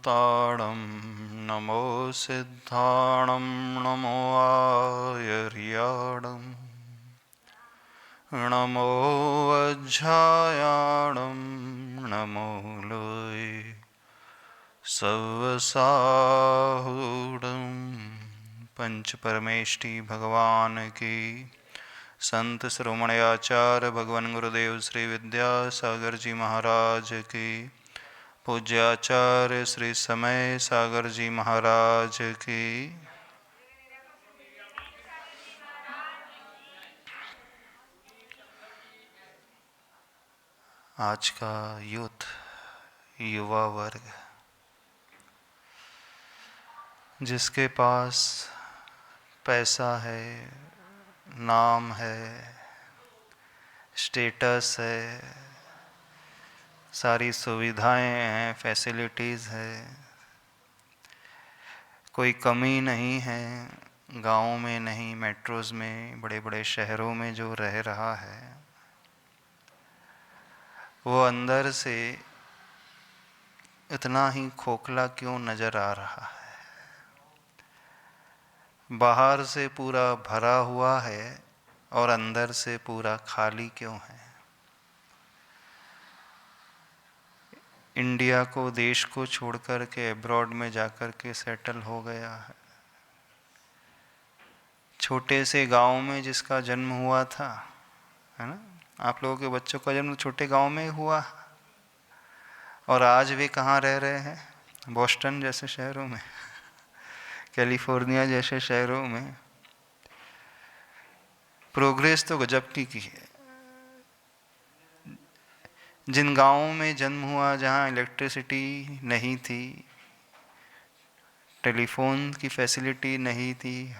भूताणं नमो सिद्धाणं नमो आयर्याणं नमो वज्रायाणं नमो लोय सवसाहूढं पंच परमेष्टि भगवान की। संत शिरोमणि आचार्य भगवान गुरुदेव श्री विद्यासागर जी महाराज की। पूज्याचार्य श्री समय सागर जी महाराज की। आज का यूथ युवा वर्ग जिसके पास पैसा है, नाम है, स्टेटस है, सारी सुविधाएं हैं, फैसिलिटीज़ है, कोई कमी नहीं है, गाँव में नहीं, मेट्रोज़ में, बड़े बड़े शहरों में जो रह रहा है, वो अंदर से इतना ही खोखला क्यों नज़र आ रहा है? बाहर से पूरा भरा हुआ है और अंदर से पूरा खाली क्यों है? इंडिया को, देश को छोड़ कर के अब्रॉड में जाकर के सेटल हो गया है। छोटे से गांव में जिसका जन्म हुआ था, है ना, आप लोगों के बच्चों का जन्म छोटे गांव में हुआ, और आज वे कहाँ रह रहे हैं? बोस्टन जैसे शहरों में, कैलिफोर्निया जैसे शहरों में। प्रोग्रेस तो गजब की है। जिन गांवों में जन्म हुआ, जहाँ इलेक्ट्रिसिटी नहीं थी, टेलीफोन की फैसिलिटी नहीं थी,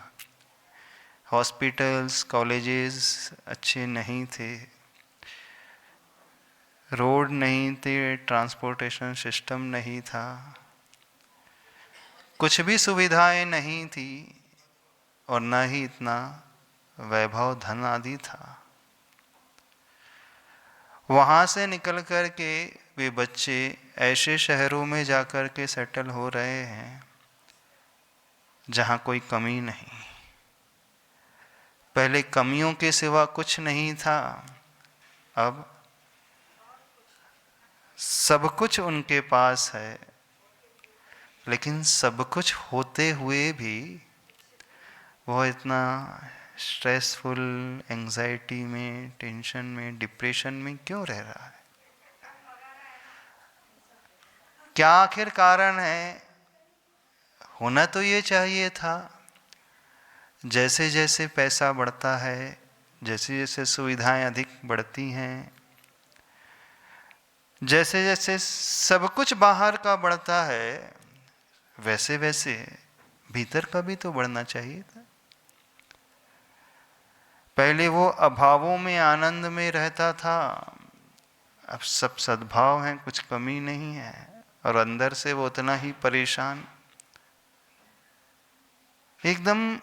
हॉस्पिटल्स, कॉलेजेस अच्छे नहीं थे, रोड नहीं थे, ट्रांसपोर्टेशन सिस्टम नहीं था, कुछ भी सुविधाएं नहीं थी, और न ही इतना वैभव, धन आदि था। वहाँ से निकल कर के वे बच्चे ऐसे शहरों में जाकर के सेटल हो रहे हैं जहाँ कोई कमी नहीं। पहले कमियों के सिवा कुछ नहीं था, अब सब कुछ उनके पास है, लेकिन सब कुछ होते हुए भी वो इतना स्ट्रेसफुल, एंजाइटी में, टेंशन में, डिप्रेशन में क्यों रह रहा है? क्या आखिर कारण है? होना तो ये चाहिए था, जैसे जैसे पैसा बढ़ता है, जैसे जैसे सुविधाएं अधिक बढ़ती हैं, जैसे जैसे सब कुछ बाहर का बढ़ता है, वैसे वैसे भीतर का भी तो बढ़ना चाहिए था। पहले वो अभावों में, आनंद में रहता था, अब सब सद्भाव हैं, कुछ कमी नहीं है, और अंदर से वो उतना ही परेशान। एकदम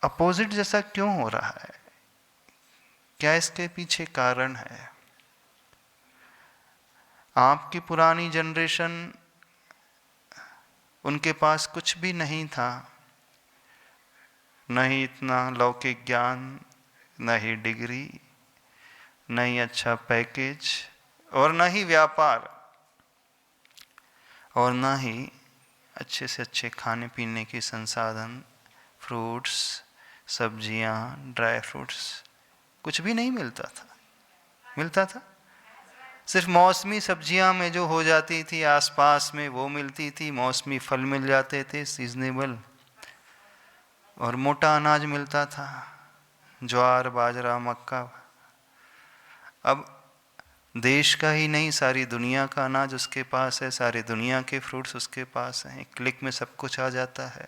अपोजिट जैसा क्यों हो रहा है? क्या इसके पीछे कारण है? आपकी पुरानी जनरेशन, उनके पास कुछ भी नहीं था, न ही इतना लौकिक ज्ञान, न ही डिग्री, न ही अच्छा पैकेज, और न ही व्यापार, और न ही अच्छे से अच्छे खाने पीने के संसाधन, फ्रूट्स, सब्जियां, ड्राई फ्रूट्स, कुछ भी नहीं मिलता था। मिलता था सिर्फ मौसमी सब्जियां में जो हो जाती थी आसपास में, वो मिलती थी। मौसमी फल मिल जाते थे, सीजनेबल, और मोटा अनाज मिलता था, ज्वार, बाजरा, मक्का। अब देश का ही नहीं, सारी दुनिया का अनाज उसके पास है, सारी दुनिया के फ्रूट्स उसके पास हैं, एक क्लिक में सब कुछ आ जाता है।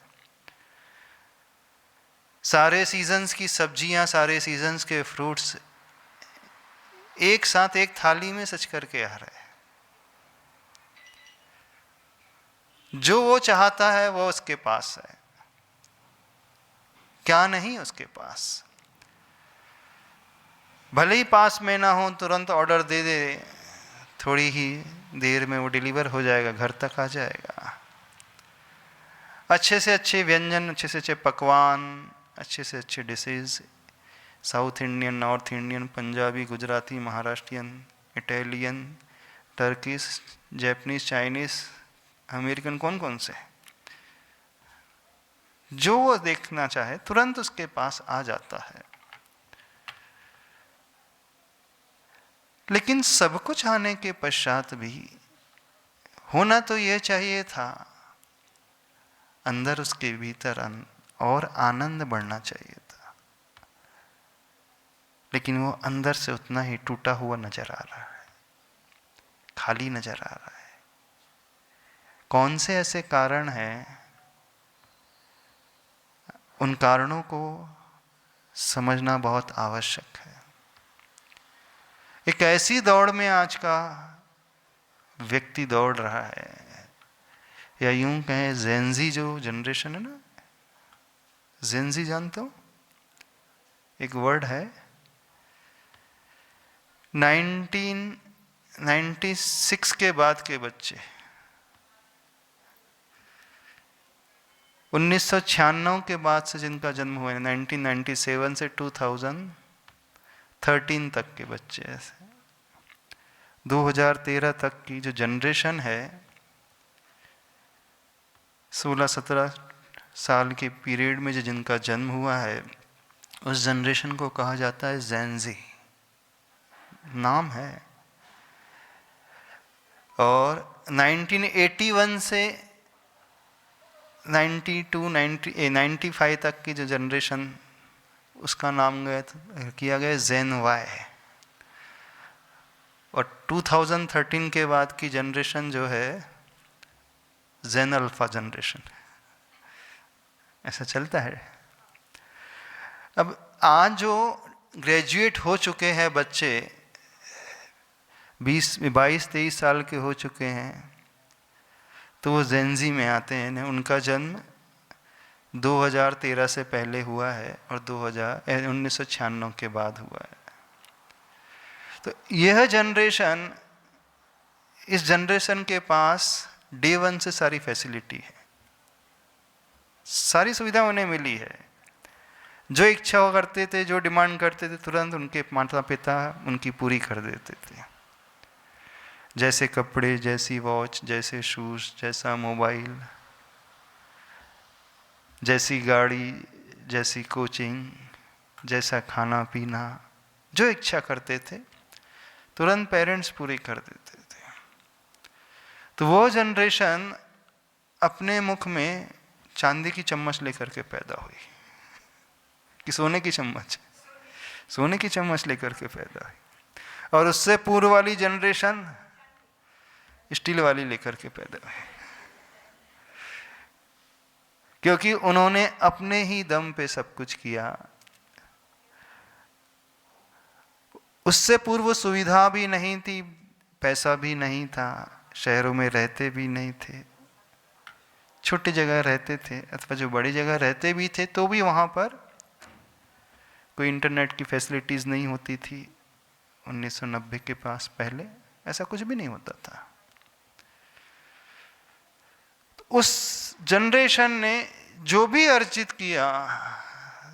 सारे सीजन्स की सब्जियां, सारे सीजन्स के फ्रूट्स एक साथ एक थाली में सच करके आ रहे हैं। जो वो चाहता है वो उसके पास है, क्या नहीं उसके पास? भले ही पास में ना हो, तुरंत ऑर्डर दे दे थोड़ी ही देर में वो डिलीवर हो जाएगा, घर तक आ जाएगा। अच्छे से अच्छे व्यंजन, अच्छे से अच्छे पकवान, अच्छे से अच्छे dishes, south Indian, north Indian, Punjabi, Gujarati, Maharashtrian, Italian, Turkish, Japanese, Chinese, American, कौन कौन से, जो वो देखना चाहे तुरंत उसके पास आ जाता है। लेकिन सब कुछ आने के पश्चात भी होना तो यह चाहिए था, अंदर उसके भीतर और आनंद बढ़ना चाहिए था, लेकिन वो अंदर से उतना ही टूटा हुआ नजर आ रहा है, खाली नजर आ रहा है। कौन से ऐसे कारण हैं, उन कारणों को समझना बहुत आवश्यक है। एक ऐसी दौड़ में आज का व्यक्ति दौड़ रहा है, या यूं कहें जेनजी जो जनरेशन है ना, जेनजी जानते हो, एक वर्ड है, 1996 के बाद के बच्चे, 1996 के बाद से जिनका जन्म हुआ है, 1997 से 2013 तक के बच्चे, ऐसे 2013 तक की जो जनरेशन है, 16-17 साल के पीरियड में जो जिनका जन्म हुआ है, उस जनरेशन को कहा जाता है जेनजी, नाम है। और 1981 से 95 तक की जो जनरेशन, उसका नाम किया गया जेन वाई। और 2013 के बाद की जनरेशन जो है जेन अल्फा जनरेशन, ऐसा चलता है। अब आज जो ग्रेजुएट हो चुके हैं बच्चे, 22-23 साल के हो चुके हैं, तो वो जेनजी में आते हैं। उनका जन्म 2013 से पहले हुआ है और 1996 के बाद हुआ है। तो यह जनरेशन, इस जनरेशन के पास डे 1 से सारी फैसिलिटी है, सारी सुविधा उन्हें मिली है। जो इच्छा करते थे, जो डिमांड करते थे, तुरंत उनके माता पिता उनकी पूरी कर देते थे। जैसे कपड़े, जैसी वॉच, जैसे शूज, जैसा मोबाइल, जैसी गाड़ी, जैसी कोचिंग, जैसा खाना पीना, जो इच्छा करते थे तुरंत पेरेंट्स पूरी कर देते थे। तो वो जनरेशन अपने मुख में चांदी की चम्मच लेकर के पैदा हुई, कि सोने की चम्मच, सोने की चम्मच लेकर के पैदा हुई। और उससे पूर्व वाली जनरेशन स्टील वाली लेकर के पैदा हुई, क्योंकि उन्होंने अपने ही दम पे सब कुछ किया। उससे पूर्व सुविधा भी नहीं थी, पैसा भी नहीं था, शहरों में रहते भी नहीं थे, छोटी जगह रहते थे, अथवा जो बड़ी जगह रहते भी थे तो भी वहाँ पर कोई इंटरनेट की फैसिलिटीज़ नहीं होती थी। 1990 के पास पहले ऐसा कुछ भी नहीं होता था। तो उस जनरेशन ने जो भी अर्जित किया,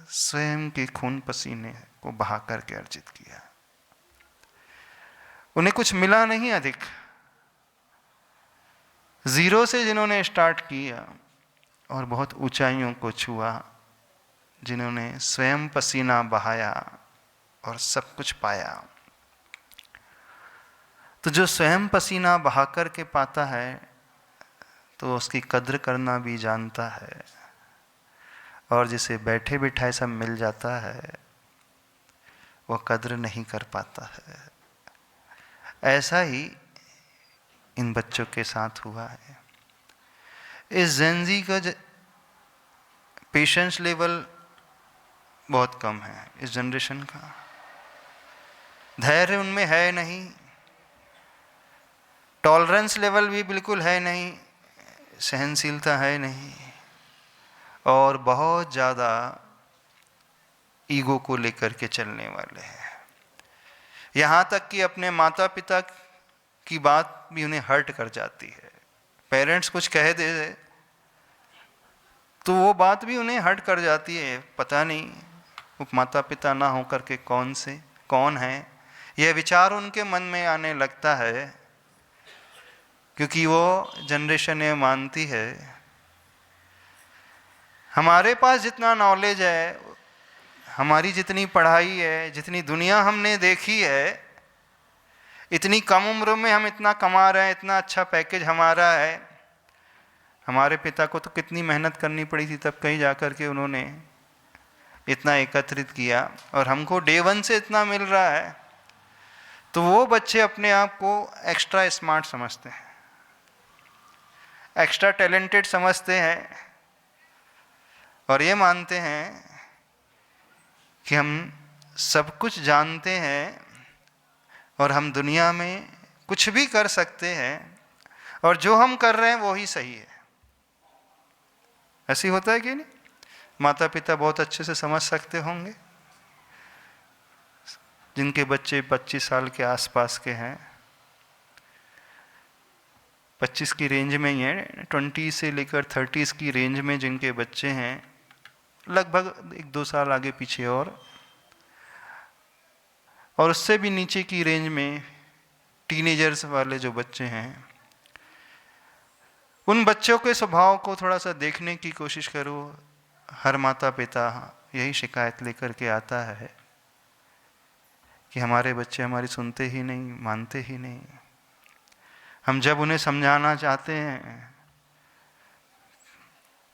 स्वयं के खून पसीने को बहा करके अर्जित किया। उन्हें कुछ मिला नहीं अधिक, जीरो से जिन्होंने स्टार्ट किया और बहुत ऊंचाइयों को छुआ, जिन्होंने स्वयं पसीना बहाया और सब कुछ पाया। तो जो स्वयं पसीना बहा कर के पाता है तो उसकी कद्र करना भी जानता है, और जिसे बैठे बिठाए सब मिल जाता है वह कद्र नहीं कर पाता है। ऐसा ही इन बच्चों के साथ हुआ है। इस जेनजी का पेशेंस लेवल बहुत कम है, इस जनरेशन का धैर्य उनमें है नहीं, टॉलरेंस लेवल भी बिल्कुल है नहीं, सहनशीलता है नहीं, और बहुत ज़्यादा ईगो को लेकर के चलने वाले हैं। यहाँ तक कि अपने माता पिता की बात भी उन्हें हर्ट कर जाती है। पेरेंट्स कुछ कह दे तो वो बात भी उन्हें हर्ट कर जाती है। पता नहीं वो माता पिता ना होकर के कौन है, यह विचार उनके मन में आने लगता है, क्योंकि वो जनरेशन ये मानती है हमारे पास जितना नॉलेज है, हमारी जितनी पढ़ाई है, जितनी दुनिया हमने देखी है, इतनी कम उम्र में हम इतना कमा रहे हैं, इतना अच्छा पैकेज हमारा है। हमारे पिता को तो कितनी मेहनत करनी पड़ी थी, तब कहीं जाकर के उन्होंने इतना एकत्रित किया, और हमको डे वन से इतना मिल रहा है। तो वो बच्चे अपने आप को एक्स्ट्रा स्मार्ट समझते हैं, एक्स्ट्रा टैलेंटेड समझते हैं, और ये मानते हैं कि हम सब कुछ जानते हैं और हम दुनिया में कुछ भी कर सकते हैं, और जो हम कर रहे हैं वो ही सही है। ऐसे होता है कि नहीं? माता पिता बहुत अच्छे से समझ सकते होंगे, जिनके बच्चे 25 साल के आसपास के हैं, 25 की रेंज में ही है, 20 से लेकर 30 की रेंज में जिनके बच्चे हैं, लगभग 1-2 साल आगे पीछे, और उससे भी नीचे की रेंज में टीनेजर्स वाले जो बच्चे हैं, उन बच्चों के स्वभाव को थोड़ा सा देखने की कोशिश करो। हर माता पिता यही शिकायत लेकर के आता है कि हमारे बच्चे हमारी सुनते ही नहीं, मानते ही नहीं। हम जब उन्हें समझाना चाहते हैं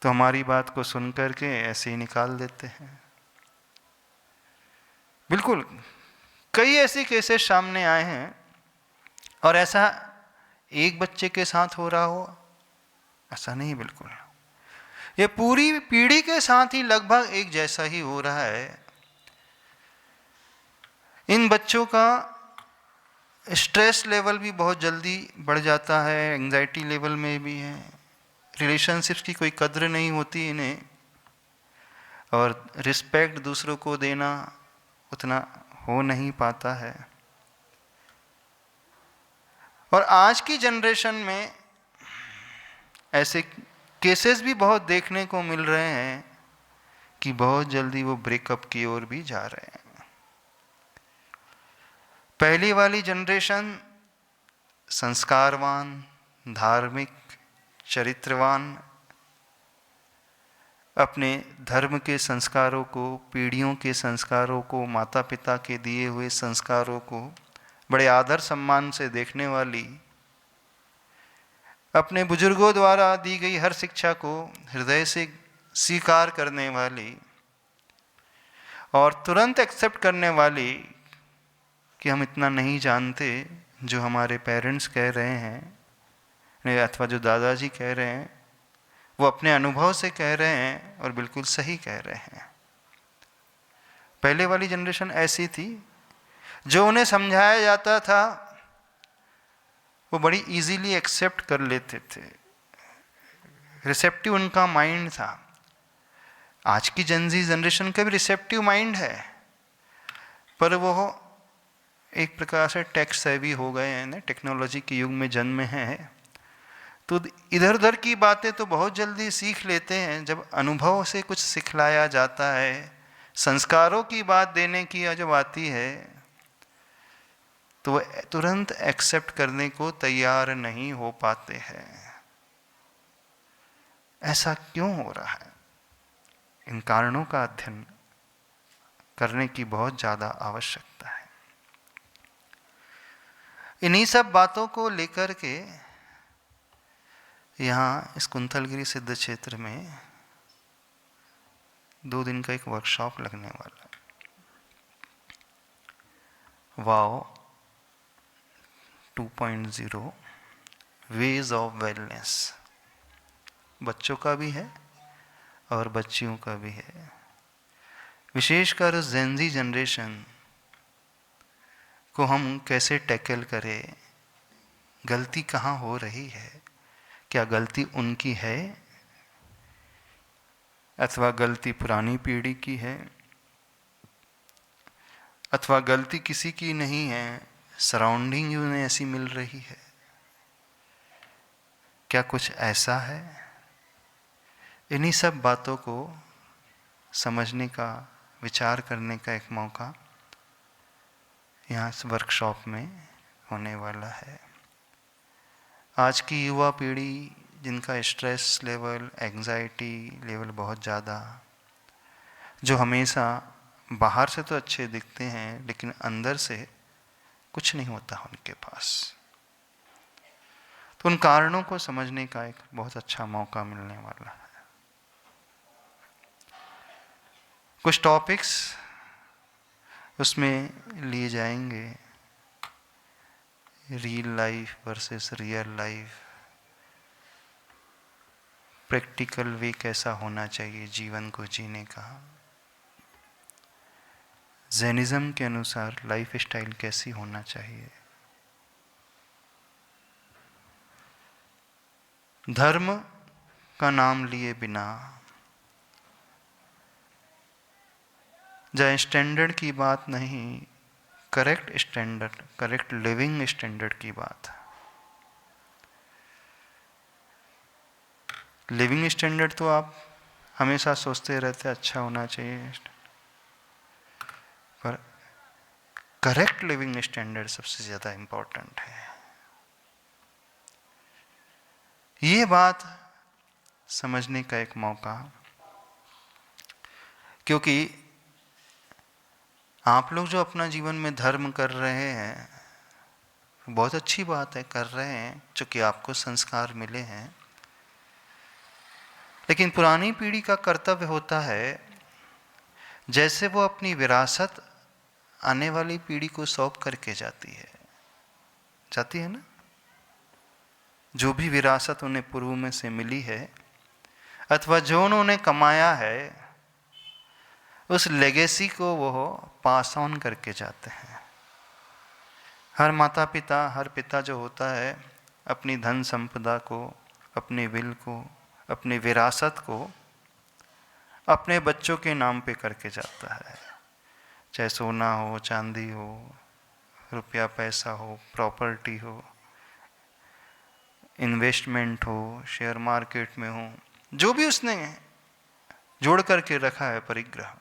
तो हमारी बात को सुन करके ऐसे ही निकाल देते हैं। बिल्कुल कई ऐसे केसेस सामने आए हैं, और ऐसा एक बच्चे के साथ हो रहा हो ऐसा नहीं, बिल्कुल ये पूरी पीढ़ी के साथ ही लगभग एक जैसा ही हो रहा है। इन बच्चों का स्ट्रेस लेवल भी बहुत जल्दी बढ़ जाता है, एंजाइटी लेवल में भी है, रिलेशनशिप्स की कोई कद्र नहीं होती इन्हें, और रिस्पेक्ट दूसरों को देना उतना हो नहीं पाता है। और आज की जनरेशन में ऐसे केसेस भी बहुत देखने को मिल रहे हैं कि बहुत जल्दी वो ब्रेकअप की ओर भी जा रहे हैं। पहली वाली जनरेशन संस्कारवान, धार्मिक, चरित्रवान, अपने धर्म के संस्कारों को, पीढ़ियों के संस्कारों को, माता पिता के दिए हुए संस्कारों को बड़े आदर सम्मान से देखने वाली, अपने बुजुर्गों द्वारा दी गई हर शिक्षा को हृदय से स्वीकार करने वाली, और तुरंत एक्सेप्ट करने वाली कि हम इतना नहीं जानते, जो हमारे पेरेंट्स कह रहे हैं अथवा जो दादाजी कह रहे हैं वो अपने अनुभव से कह रहे हैं और बिल्कुल सही कह रहे हैं। पहले वाली जनरेशन ऐसी थी, जो उन्हें समझाया जाता था वो बड़ी इजीली एक्सेप्ट कर लेते थे, रिसेप्टिव उनका माइंड था। आज की जनजी जनरेशन का भी रिसेप्टिव माइंड है, पर वो एक प्रकार से टेक सेवी हो गए हैं ना, टेक्नोलॉजी के युग में जन्मे हैं, तो इधर उधर की बातें तो बहुत जल्दी सीख लेते हैं। जब अनुभव से कुछ सिखलाया जाता है, संस्कारों की बात देने की जब आती है, तो वो तुरंत एक्सेप्ट करने को तैयार नहीं हो पाते हैं। ऐसा क्यों हो रहा है? इन कारणों का अध्ययन करने की बहुत ज़्यादा आवश्यकता है। इन्हीं सब बातों को लेकर के यहाँ इस कुंथलगिरी सिद्ध क्षेत्र में 2 दिन का एक वर्कशॉप लगने वाला है। वाओ 2.0 वेज ऑफ वेलनेस, बच्चों का भी है और बच्चियों का भी है। विशेषकर जेनजी जनरेशन को हम कैसे टैकल करें, गलती कहाँ हो रही है, क्या गलती उनकी है अथवा गलती पुरानी पीढ़ी की है, अथवा गलती किसी की नहीं है, सराउंडिंग उन्हें ऐसी मिल रही है? क्या कुछ ऐसा है? इन्हीं सब बातों को समझने का, विचार करने का एक मौका यहाँ इस वर्कशॉप में होने वाला है। आज की युवा पीढ़ी जिनका स्ट्रेस लेवल, एंजाइटी लेवल बहुत ज़्यादा, जो हमेशा बाहर से तो अच्छे दिखते हैं लेकिन अंदर से कुछ नहीं होता उनके पास, तो उन कारणों को समझने का एक बहुत अच्छा मौका मिलने वाला है। कुछ टॉपिक्स उसमें लिए जाएंगे, real life versus real life, practical way कैसा होना चाहिए जीवन को जीने का, जैनिज्म के अनुसार लाइफ स्टाइल कैसी होना चाहिए, धर्म का नाम लिए बिना जहाँ स्टैंडर्ड की बात नहीं, correct standard, correct living standard की बात। लिविंग स्टैंडर्ड तो आप हमेशा सोचते रहते अच्छा होना चाहिए, पर करेक्ट लिविंग स्टैंडर्ड सबसे ज़्यादा इम्पोर्टेंट है। ये बात समझने का एक मौका, क्योंकि आप लोग जो अपना जीवन में धर्म कर रहे हैं, बहुत अच्छी बात है, कर रहे हैं, चूँकि आपको संस्कार मिले हैं, लेकिन पुरानी पीढ़ी का कर्तव्य होता है जैसे वो अपनी विरासत आने वाली पीढ़ी को सौंप करके जाती है ना, जो भी विरासत उन्हें पूर्व में से मिली है अथवा जो उन्होंने कमाया है, उस लेगेसी को वो पास ऑन करके जाते हैं। हर माता पिता, हर पिता जो होता है अपनी धन संपदा को, अपने विल को, अपनी विरासत को अपने बच्चों के नाम पे करके जाता है, चाहे सोना हो, चांदी हो, रुपया पैसा हो, प्रॉपर्टी हो, इन्वेस्टमेंट हो, शेयर मार्केट में हो, जो भी उसने जोड़ करके रखा है परिग्रह,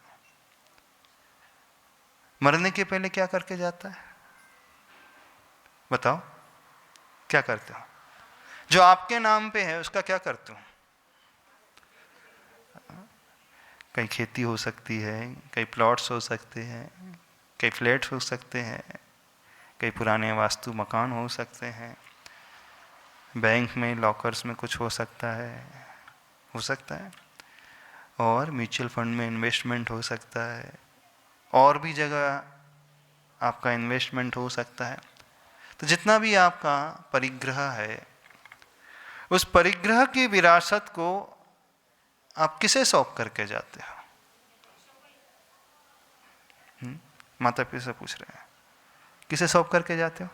मरने के पहले क्या करके जाता है? बताओ क्या करते हो? जो आपके नाम पे है उसका क्या करते हो? कई खेती हो सकती है, कई प्लॉट्स हो सकते हैं, कई फ्लैट्स हो सकते हैं, कई पुराने वास्तु मकान हो सकते हैं, बैंक में लॉकर्स में कुछ हो सकता है, और म्यूचुअल फंड में इन्वेस्टमेंट हो सकता है, और भी जगह आपका इन्वेस्टमेंट हो सकता है। तो जितना भी आपका परिग्रह है, उस परिग्रह की विरासत को आप किसे सौंप करके जाते हो? माता पिता से पूछ रहे हैं, किसे सौंप करके जाते हो?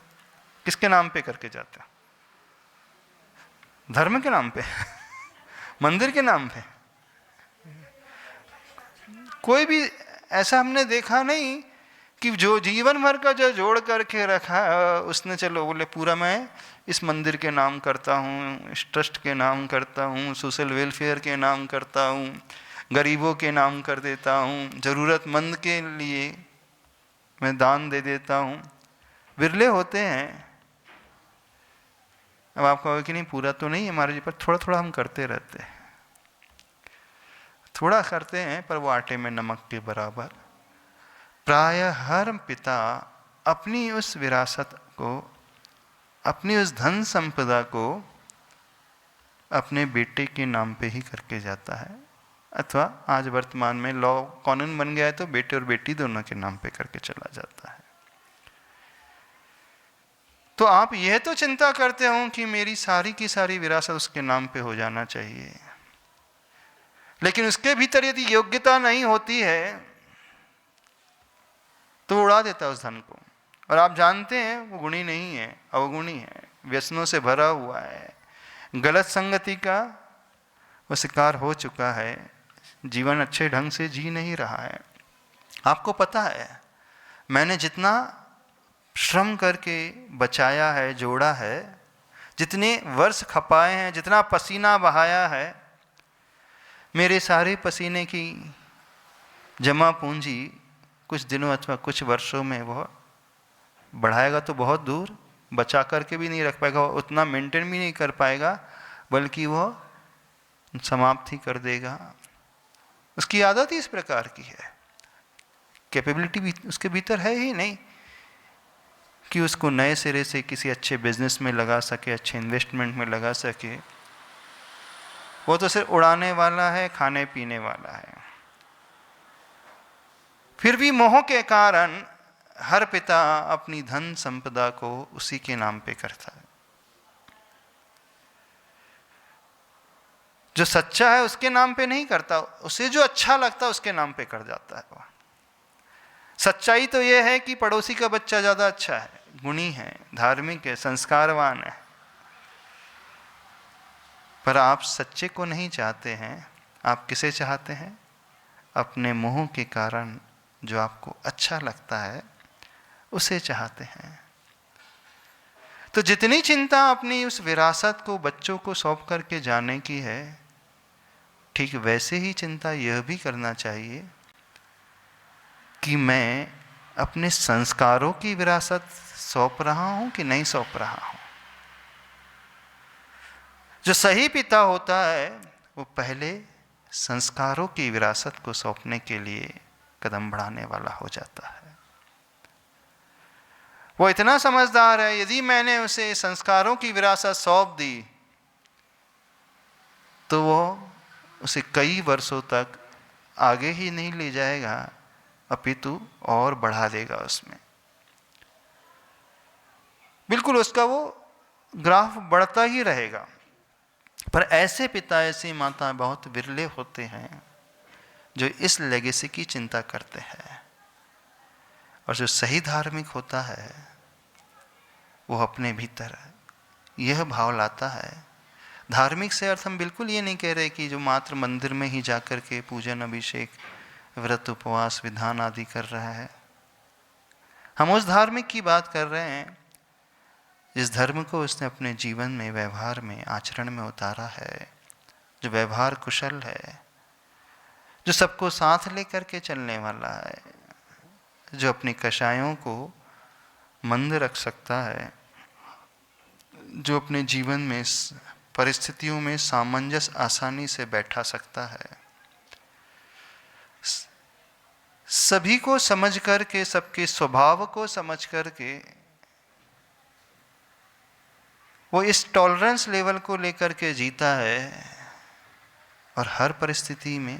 किसके नाम पे करके जाते हो? धर्म के नाम पे मंदिर के नाम पे? कोई भी ऐसा हमने देखा नहीं कि जो जीवन भर का जो जोड़ करके रखा उसने, चलो बोले पूरा मैं इस मंदिर के नाम करता हूँ, इस ट्रस्ट के नाम करता हूँ, सोशल वेलफेयर के नाम करता हूँ, गरीबों के नाम कर देता हूँ, ज़रूरतमंद के लिए मैं दान दे देता हूँ। विरले होते हैं। अब आप कहोगे कि नहीं पूरा तो नहीं हमारे जी, पर थोड़ा थोड़ा हम करते रहते हैं, थोड़ा करते हैं, पर वो आटे में नमक के बराबर। प्रायः हर पिता अपनी उस विरासत को, अपनी उस धन संपदा को अपने बेटे के नाम पे ही करके जाता है, अथवा आज वर्तमान में लॉ कानून बन गया है तो बेटे और बेटी दोनों के नाम पे करके चला जाता है। तो आप यह तो चिंता करते हो कि मेरी सारी की सारी विरासत उसके नाम पे हो जाना चाहिए, लेकिन उसके भीतर यदि योग्यता नहीं होती है तो उड़ा देता है उस धन को। और आप जानते हैं वो गुणी नहीं है, अवगुणी है, व्यसनों से भरा हुआ है, गलत संगति का वो शिकार हो चुका है, जीवन अच्छे ढंग से जी नहीं रहा है। आपको पता है, मैंने जितना श्रम करके बचाया है, जोड़ा है, जितने वर्ष खपाए हैं, जितना पसीना बहाया है, मेरे सारे पसीने की जमा पूंजी कुछ दिनों अथवा कुछ वर्षों में वह बढ़ाएगा तो बहुत दूर, बचा करके भी नहीं रख पाएगा, उतना मेंटेन भी नहीं कर पाएगा, बल्कि वह समाप्त ही कर देगा। उसकी आदत ही इस प्रकार की है, कैपेबिलिटी भी उसके भीतर है ही नहीं कि उसको नए सिरे से किसी अच्छे बिजनेस में लगा सके, अच्छे इन्वेस्टमेंट में लगा सके। वो तो सिर्फ उड़ाने वाला है, खाने पीने वाला है। फिर भी मोह के कारण हर पिता अपनी धन संपदा को उसी के नाम पे करता है। जो सच्चा है उसके नाम पे नहीं करता, उसे जो अच्छा लगता है उसके नाम पे कर जाता है वो। सच्चाई तो यह है कि पड़ोसी का बच्चा ज्यादा अच्छा है, गुणी है, धार्मिक है, संस्कारवान है, पर आप सच्चे को नहीं चाहते हैं। आप किसे चाहते हैं? अपने मोह के कारण जो आपको अच्छा लगता है उसे चाहते हैं। तो जितनी चिंता अपनी उस विरासत को बच्चों को सौंप करके जाने की है, ठीक वैसे ही चिंता यह भी करना चाहिए कि मैं अपने संस्कारों की विरासत सौंप रहा हूं कि नहीं सौंप रहा हूं। जो सही पिता होता है वो पहले संस्कारों की विरासत को सौंपने के लिए कदम बढ़ाने वाला हो जाता है। वो इतना समझदार है, यदि मैंने उसे संस्कारों की विरासत सौंप दी तो वो उसे कई वर्षों तक आगे ही नहीं ले जाएगा, अपितु और बढ़ा देगा उसमें। बिल्कुल उसका वो ग्राफ बढ़ता ही रहेगा। पर ऐसे पिता, ऐसी माता बहुत विरले होते हैं जो इस लेगेसी की चिंता करते हैं। और जो सही धार्मिक होता है वो अपने भीतर यह भाव लाता है। धार्मिक से अर्थ हम बिल्कुल ये नहीं कह रहे कि जो मात्र मंदिर में ही जाकर के पूजन, अभिषेक, व्रत, उपवास, विधान आदि कर रहा है। हम उस धार्मिक की बात कर रहे हैं जिस धर्म को उसने अपने जीवन में, व्यवहार में, आचरण में उतारा है, जो व्यवहार कुशल है, जो सबको साथ लेकर के चलने वाला है, जो अपनी कषायों को मंद रख सकता है, जो अपने जीवन में परिस्थितियों में सामंजस्य आसानी से बैठा सकता है। सभी को समझ करके, सबके स्वभाव को समझ करके वो इस टॉलरेंस लेवल को लेकर के जीता है और हर परिस्थिति में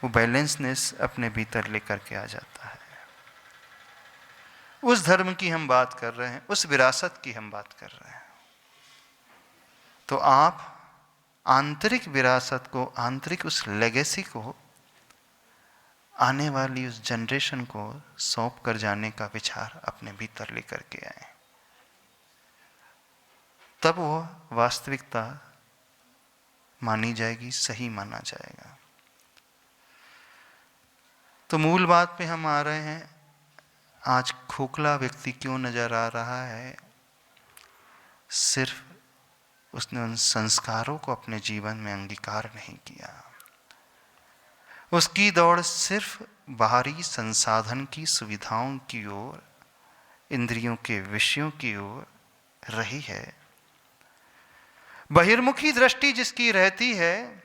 वो बैलेंसनेस अपने भीतर लेकर के आ जाता है। उस धर्म की हम बात कर रहे हैं, उस विरासत की हम बात कर रहे हैं। तो आप आंतरिक विरासत को, आंतरिक उस लेगेसी को आने वाली उस जनरेशन को सौंप कर जाने का विचार अपने भीतर लेकर के आए, तब वो वास्तविकता मानी जाएगी, सही माना जाएगा। तो मूल बात पे हम आ रहे हैं। आज खोखला व्यक्ति क्यों नजर आ रहा है? सिर्फ उसने उन संस्कारों को अपने जीवन में अंगीकार नहीं किया। उसकी दौड़ सिर्फ बाहरी संसाधन की सुविधाओं की ओर, इंद्रियों के विषयों की ओर रही है। बहिर्मुखी दृष्टि जिसकी रहती है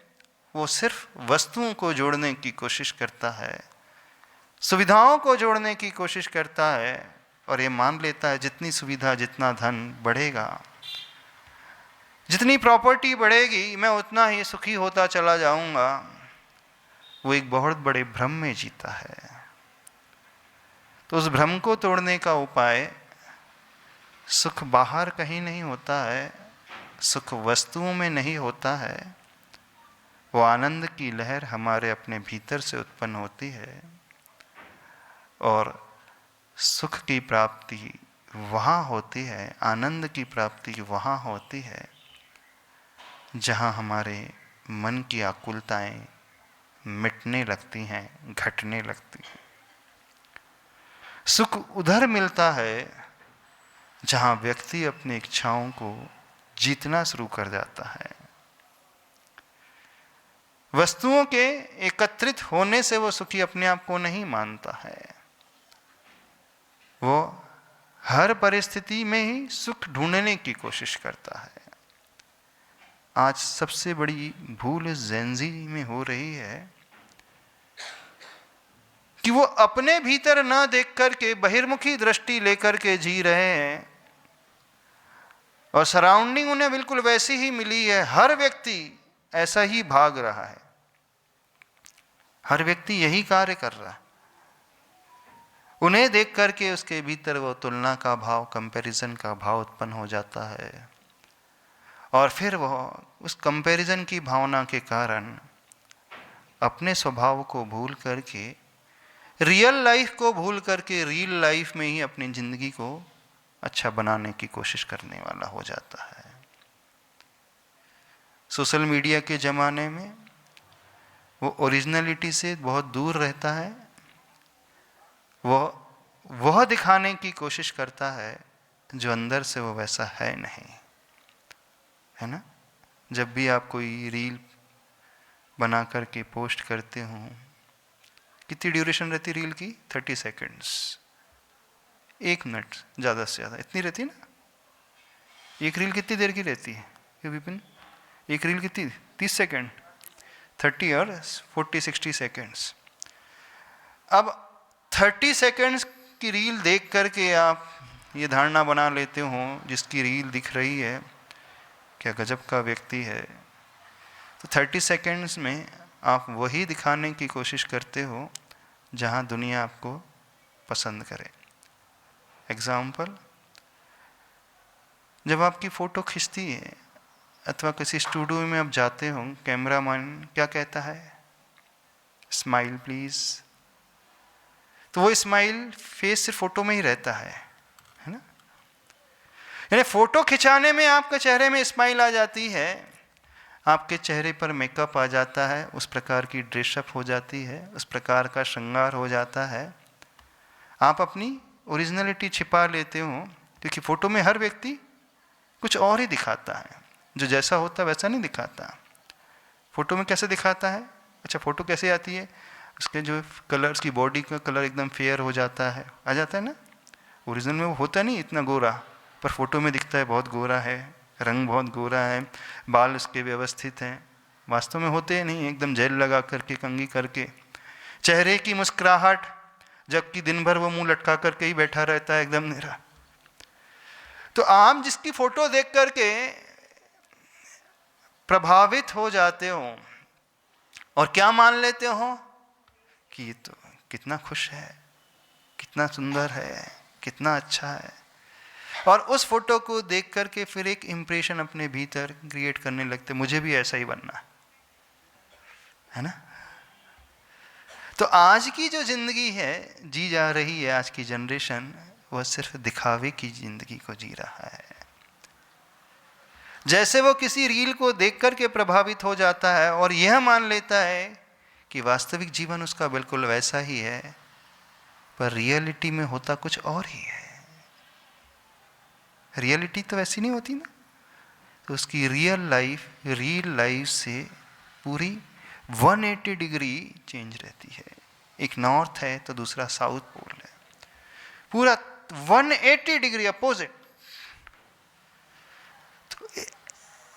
वो सिर्फ वस्तुओं को जोड़ने की कोशिश करता है, सुविधाओं को जोड़ने की कोशिश करता है और ये मान लेता है जितनी सुविधा, जितना धन बढ़ेगा, जितनी प्रॉपर्टी बढ़ेगी, मैं उतना ही सुखी होता चला जाऊंगा। वो एक बहुत बड़े भ्रम में जीता है। तो उस भ्रम को तोड़ने का उपाय सुख बाहर कहीं नहीं होता है, सुख वस्तुओं में नहीं होता है। वो आनंद की लहर हमारे अपने भीतर से उत्पन्न होती है और सुख की प्राप्ति वहाँ होती है, आनंद की प्राप्ति वहाँ होती है जहाँ हमारे मन की आकुलताएं मिटने लगती हैं, घटने लगती हैं। सुख उधर मिलता है जहां व्यक्ति अपनी इच्छाओं को जीतना शुरू कर जाता है। वस्तुओं के एकत्रित होने से वो सुखी अपने आप को नहीं मानता है। वो हर परिस्थिति में ही सुख ढूंढने की कोशिश करता है। आज सबसे बड़ी भूल इस जेनजी में हो रही है कि वो अपने भीतर ना देख करके बहिर्मुखी दृष्टि लेकर के जी रहे हैं और सराउंडिंग उन्हें बिल्कुल वैसी ही मिली है। हर व्यक्ति ऐसा ही भाग रहा है, हर व्यक्ति यही कार्य कर रहा है। उन्हें देख करके उसके भीतर वो तुलना का भाव, कंपैरिजन का भाव उत्पन्न हो जाता है और फिर वह उस कंपैरिजन की भावना के कारण अपने स्वभाव को भूल करके, रियल लाइफ को भूल करके रियल लाइफ में ही अपनी जिंदगी को अच्छा बनाने की कोशिश करने वाला हो जाता है। सोशल मीडिया के ज़माने में वो ओरिजिनलिटी से बहुत दूर रहता है। वह दिखाने की कोशिश करता है जो अंदर से वो वैसा है नहीं, है ना। जब भी आप कोई रील बना करके पोस्ट करते हो, कितनी ड्यूरेशन रहती रील की? 30 सेकेंड्स, 1 मिनट ज़्यादा से ज़्यादा, इतनी रहती है ना। एक रील कितनी देर की रहती है विपिन? एक रील कितनी? 30 सेकेंड, 30 और 40-60 सेकेंड्स। अब 30 सेकेंड्स की रील देख करके आप ये धारणा बना लेते हो जिसकी रील दिख रही है क्या गजब का व्यक्ति है। तो 30 सेकेंड्स में आप वही दिखाने की कोशिश करते हो जहाँ दुनिया आपको पसंद करे। एग्जाम्पल, जब आपकी फ़ोटो खिंचती है अथवा किसी स्टूडियो में आप जाते हो, कैमरामैन क्या कहता है? Smile please. तो वो स्माइल फेस सिर्फ फ़ोटो में ही रहता है ना। यानी फ़ोटो खिंचाने में आपके चेहरे में स्माइल आ जाती है, आपके चेहरे पर मेकअप आ जाता है, उस प्रकार की ड्रेसअप हो जाती है, उस प्रकार का श्रृंगार हो जाता है। आप अपनी ओरिजिनलिटी छिपा लेते हो क्योंकि फ़ोटो में हर व्यक्ति कुछ और ही दिखाता है, जो जैसा होता वैसा नहीं दिखाता। फ़ोटो में कैसे दिखाता है? अच्छा, फ़ोटो कैसे आती है? उसके जो कलर, उसकी बॉडी का कलर एकदम फेयर हो जाता है, आ जाता है ना। ओरिजिनल में वो होता नहीं इतना गोरा, पर फ़ोटो में दिखता है बहुत गोरा है, रंग बहुत गोरा है, बाल उसके व्यवस्थित हैं, वास्तव में होते नहीं, एकदम जेल लगा करके, कंघी करके। चेहरे की मुस्कुराहट, जबकि दिन भर वो मुंह लटका करके ही बैठा रहता है एकदम निरा। तो आप जिसकी फ़ोटो देख करके प्रभावित हो जाते हो और क्या मान लेते हो कि ये तो कितना खुश है, कितना सुंदर है, कितना अच्छा है, और उस फोटो को देख करके फिर एक इम्प्रेशन अपने भीतर क्रिएट करने लगते, मुझे भी ऐसा ही बनना है ना। तो आज की जो जिंदगी है जी जा रही है, आज की जनरेशन, वह सिर्फ दिखावे की जिंदगी को जी रहा है। जैसे वो किसी रील को देख करके प्रभावित हो जाता है और यह मान लेता है कि वास्तविक जीवन उसका बिल्कुल वैसा ही है, पर रियलिटी में होता कुछ और ही है। रियलिटी तो वैसी नहीं होती ना। तो उसकी रियल लाइफ से पूरी 180 डिग्री चेंज रहती है। एक नॉर्थ है तो दूसरा साउथ पोल है, पूरा 180 डिग्री अपोजिट। तो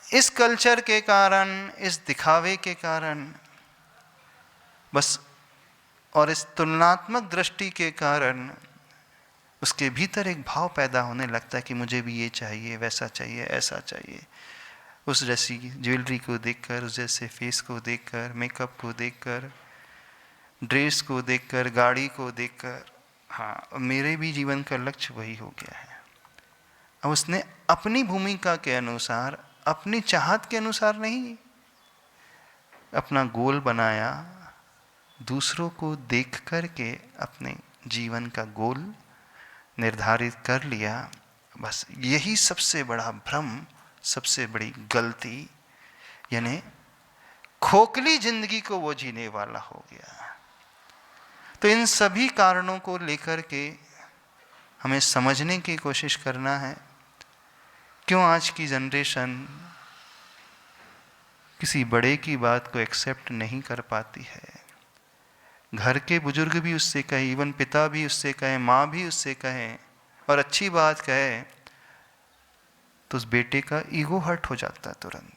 इस कल्चर के कारण, इस दिखावे के कारण बस, और इस तुलनात्मक दृष्टि के कारण उसके भीतर एक भाव पैदा होने लगता है कि मुझे भी ये चाहिए, वैसा चाहिए, ऐसा चाहिए। उस जैसी ज्वेलरी को देखकर, उस जैसे फेस को देखकर, मेकअप को देखकर, ड्रेस को देखकर, गाड़ी को देखकर, हाँ मेरे भी जीवन का लक्ष्य वही हो गया है। अब उसने अपनी भूमिका के अनुसार, अपनी चाहत के अनुसार नहीं अपना गोल बनाया, दूसरों को देख कर के अपने जीवन का गोल निर्धारित कर लिया। बस यही सबसे बड़ा भ्रम, सबसे बड़ी गलती, यानी खोखली जिंदगी को वो जीने वाला हो गया। तो इन सभी कारणों को लेकर के हमें समझने की कोशिश करना है क्यों आज की जनरेशन किसी बड़े की बात को एक्सेप्ट नहीं कर पाती है। घर के बुजुर्ग भी उससे कहे, इवन पिता भी उससे कहे, माँ भी उससे कहे और अच्छी बात कहे तो उस बेटे का ईगो हर्ट हो जाता है तुरंत।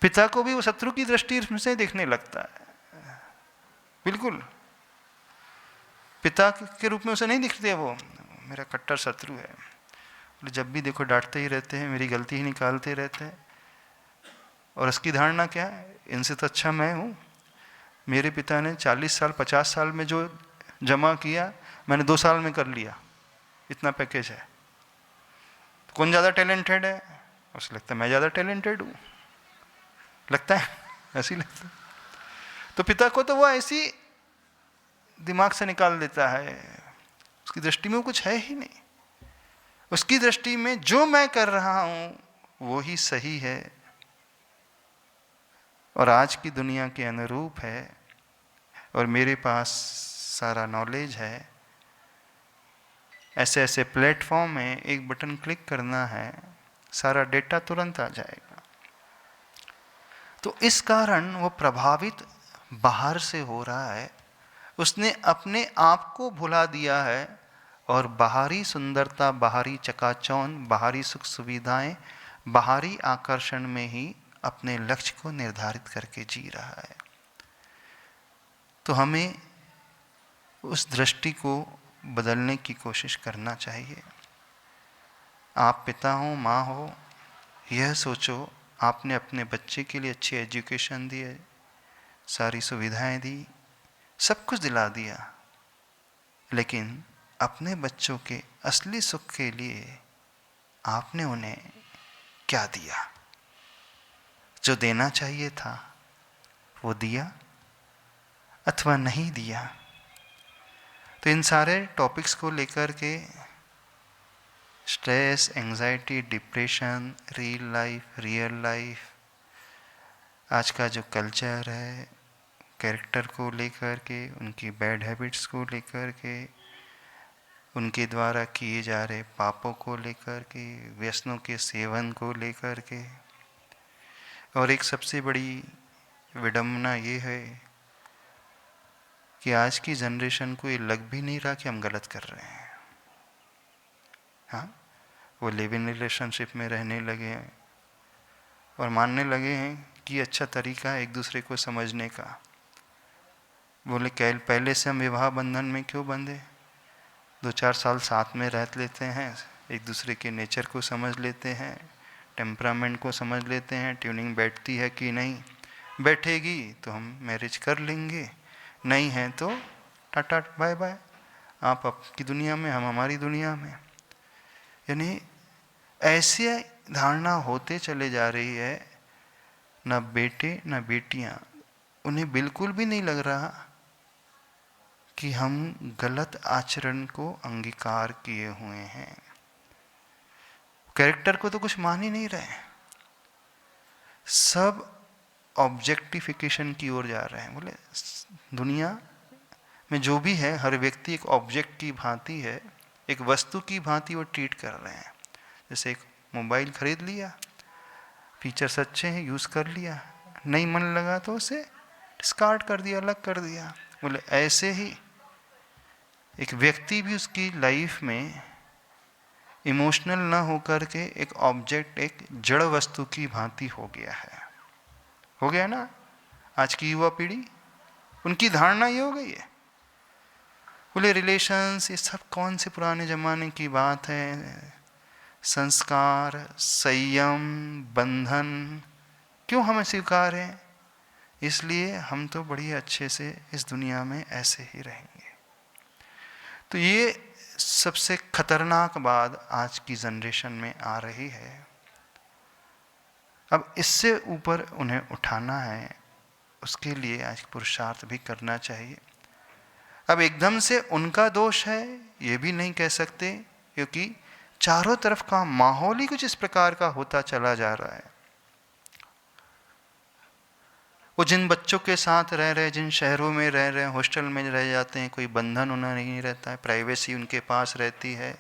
पिता को भी वो शत्रु की दृष्टि से देखने लगता है। बिल्कुल पिता के रूप में उसे नहीं दिखते, वो मेरा कट्टर शत्रु है, जब भी देखो डांटते ही रहते हैं, मेरी गलती ही निकालते रहते हैं। और उसकी धारणा क्या है, इनसे तो अच्छा मैं हूँ। मेरे पिता ने 40 साल 50 साल में जो जमा किया मैंने 2 साल में कर लिया, इतना पैकेज है। तो कौन ज़्यादा टैलेंटेड है? उसे लगता है मैं ज़्यादा टैलेंटेड हूँ, लगता है ऐसी लगता है। तो पिता को तो वो ऐसी दिमाग से निकाल देता है, उसकी दृष्टि में वो कुछ है ही नहीं। उसकी दृष्टि में जो मैं कर रहा हूं वो ही सही है और आज की दुनिया के अनुरूप है और मेरे पास सारा नॉलेज है। ऐसे ऐसे प्लेटफॉर्म में एक बटन क्लिक करना है, सारा डेटा तुरंत आ जाएगा। तो इस कारण वो प्रभावित बाहर से हो रहा है, उसने अपने आप को भुला दिया है और बाहरी सुंदरता, बाहरी चकाचौंध, बाहरी सुख सुविधाएं, बाहरी आकर्षण में ही अपने लक्ष्य को निर्धारित करके जी रहा है। तो हमें उस दृष्टि को बदलने की कोशिश करना चाहिए। आप पिता हो, माँ हो, यह सोचो आपने अपने बच्चे के लिए अच्छी एजुकेशन दी है, सारी सुविधाएं दी, सब कुछ दिला दिया, लेकिन अपने बच्चों के असली सुख के लिए आपने उन्हें क्या दिया? जो देना चाहिए था वो दिया अथवा नहीं दिया? तो इन सारे टॉपिक्स को लेकर के stress, anxiety, depression, real life, आज का जो कल्चर है, कैरेक्टर को लेकर के, उनकी बैड हैबिट्स को लेकर के, उनके द्वारा किए जा रहे पापों को लेकर के, व्यसनों के सेवन को लेकर के, और एक सबसे बड़ी विडंबना ये है कि आज की जनरेशन को ये लग भी नहीं रहा कि हम गलत कर रहे हैं। हाँ, वो लिव इन रिलेशनशिप में रहने लगे हैं और मानने लगे हैं कि अच्छा तरीका है एक दूसरे को समझने का। बोले पहले से हम विवाह बंधन में क्यों बंधे? 2-4 साल साथ में रह लेते हैं, एक दूसरे के नेचर को समझ लेते हैं, टेम्परामेंट को समझ लेते हैं, ट्यूनिंग बैठती है कि नहीं, बैठेगी तो हम मैरिज कर लेंगे, नहीं है तो टाटा बाय बाय, आप आपकी दुनिया में, हम हमारी दुनिया में। यानी ऐसी धारणा होते चले जा रही है, ना बेटे ना बेटियां, उन्हें बिल्कुल भी नहीं लग रहा कि हम गलत आचरण को अंगीकार किए हुए हैं। कैरेक्टर को तो कुछ मान ही नहीं रहे, सब ऑब्जेक्टिफिकेशन की ओर जा रहे हैं। बोले दुनिया में जो भी है हर व्यक्ति एक ऑब्जेक्ट की भांति है, एक वस्तु की भांति वो ट्रीट कर रहे हैं। जैसे एक मोबाइल खरीद लिया, फीचर्स अच्छे हैं, यूज़ कर लिया, नहीं मन लगा तो उसे डिस्कार्ड कर दिया, अलग कर दिया। बोले ऐसे ही एक व्यक्ति भी उसकी लाइफ में इमोशनल ना होकर के एक ऑब्जेक्ट, एक जड़ वस्तु की भांति हो गया है। हो गया ना आज की युवा पीढ़ी, उनकी धारणा ये हो गई है। बोले रिलेशंस ये सब कौन से पुराने ज़माने की बात है, संस्कार, संयम, बंधन क्यों हमें स्वीकार है? इसलिए हम तो बड़ी अच्छे से इस दुनिया में ऐसे ही रहेंगे। तो ये सबसे खतरनाक बात आज की जनरेशन में आ रही है। अब इससे ऊपर उन्हें उठाना है, उसके लिए आज पुरुषार्थ भी करना चाहिए। अब एकदम से उनका दोष है ये भी नहीं कह सकते, क्योंकि चारों तरफ का माहौल ही कुछ इस प्रकार का होता चला जा रहा है। वो जिन बच्चों के साथ रह रहे, जिन शहरों में रह रहे हैं, हॉस्टल में रह जाते हैं, कोई बंधन उन्हें नहीं रहता है, प्राइवेसी उनके पास रहती है।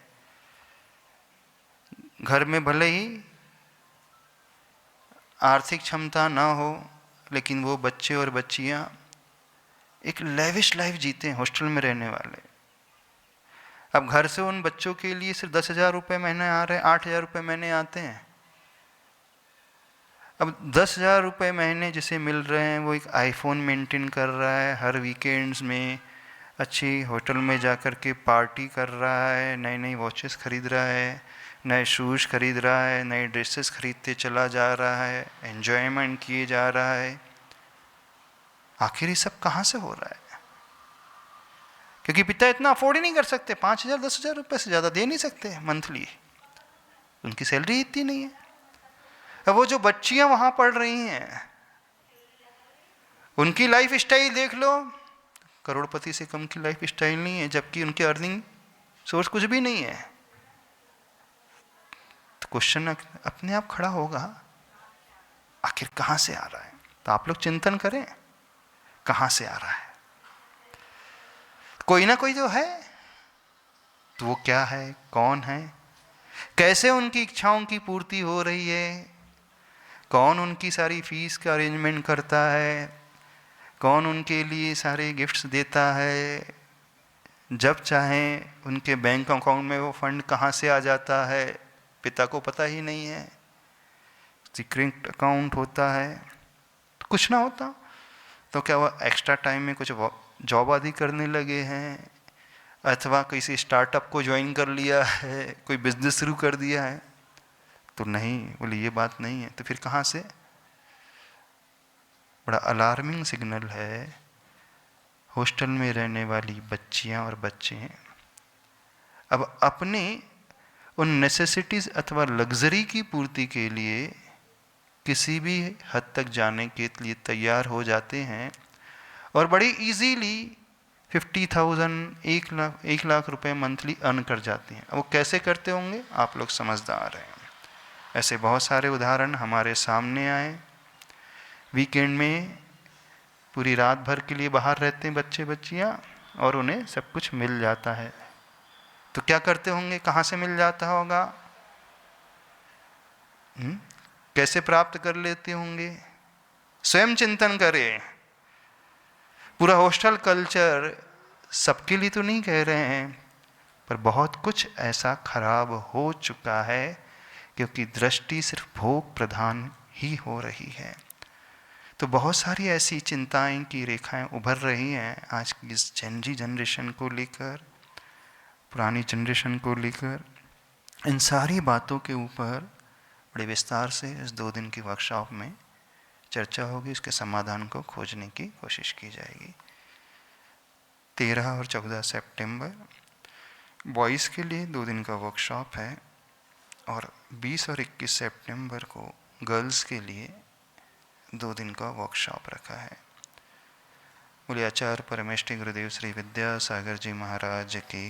घर में भले ही आर्थिक क्षमता ना हो, लेकिन वो बच्चे और बच्चियां एक लेविश लाइफ जीते हैं हॉस्टल में रहने वाले। अब घर से उन बच्चों के लिए सिर्फ 10,000 रुपये महीने आ रहे हैं, 8,000 रुपये महीने आते हैं। अब 10,000 रुपये महीने जिसे मिल रहे हैं, वो एक आईफोन मेंटेन कर रहा है, हर वीकेंड्स में अच्छी होटल में जाकर के पार्टी कर रहा है, नई नई वॉचेस खरीद रहा है, नए शूज़ खरीद रहा है, नए ड्रेसेस खरीदते चला जा रहा है, एन्जॉयमेंट किए जा रहा है। आखिर ये सब कहाँ से हो रहा है? क्योंकि पिता इतना अफोर्ड ही नहीं कर सकते, 5,000 10,000 रुपये से ज़्यादा दे नहीं सकते मंथली, उनकी सैलरी इतनी नहीं है। अब वो जो बच्चियां वहां पढ़ रही हैं, उनकी लाइफ स्टाइल देख लो, करोड़पति से कम की लाइफ स्टाइल नहीं है, जबकि उनके अर्निंग सोर्स कुछ भी नहीं है। तो क्वेश्चन अपने आप खड़ा होगा, आखिर कहां से आ रहा है? तो आप लोग चिंतन करें, कहां से आ रहा है? कोई ना कोई तो है, तो वो क्या है, कौन है, कैसे उनकी इच्छाओं की पूर्ति हो रही है, कौन उनकी सारी फीस का अरेंजमेंट करता है, कौन उनके लिए सारे गिफ्ट्स देता है, जब चाहें उनके बैंक अकाउंट में वो फंड कहाँ से आ जाता है, पिता को पता ही नहीं है। सीक्रेट अकाउंट होता है, तो कुछ ना होता तो क्या वो एक्स्ट्रा टाइम में कुछ जॉब आदि करने लगे हैं, अथवा किसी स्टार्टअप को ज्वाइन कर लिया है, कोई बिजनेस शुरू कर दिया है? तो नहीं, बोले ये बात नहीं है। तो फिर कहाँ से? बड़ा अलार्मिंग सिग्नल है। हॉस्टल में रहने वाली बच्चियां और बच्चे अब अपने उन नेसेसिटीज़ अथवा लग्जरी की पूर्ति के लिए किसी भी हद तक जाने के लिए तैयार हो जाते हैं, और बड़ी इजीली 50,000 1 लाख रुपए मंथली अर्न कर जाते हैं। वो कैसे करते होंगे, आप लोग समझदार हैं। ऐसे बहुत सारे उदाहरण हमारे सामने आए। वीकेंड में पूरी रात भर के लिए बाहर रहते हैं बच्चे बच्चियां, और उन्हें सब कुछ मिल जाता है। तो क्या करते होंगे, कहाँ से मिल जाता होगा, कैसे प्राप्त कर लेते होंगे? स्वयं चिंतन करें। पूरा हॉस्टल कल्चर सबके लिए तो नहीं कह रहे हैं, पर बहुत कुछ ऐसा खराब हो चुका है, क्योंकि दृष्टि सिर्फ भोग प्रधान ही हो रही है। तो बहुत सारी ऐसी चिंताएं की रेखाएं उभर रही हैं आज की इस जेनजी जनरेशन को लेकर, पुरानी जनरेशन को लेकर। इन सारी बातों के ऊपर बड़े विस्तार से इस 2 दिन की वर्कशॉप में चर्चा होगी, इसके समाधान को खोजने की कोशिश की जाएगी। 13 और 14 सितंबर बॉयज़ के लिए 2 दिन का वर्कशॉप है, और 20 और 21 सितंबर को गर्ल्स के लिए 2 दिन का वर्कशॉप रखा है। बोले आचार्य परमेष्टि गुरुदेव श्री विद्यासागर जी महाराज की।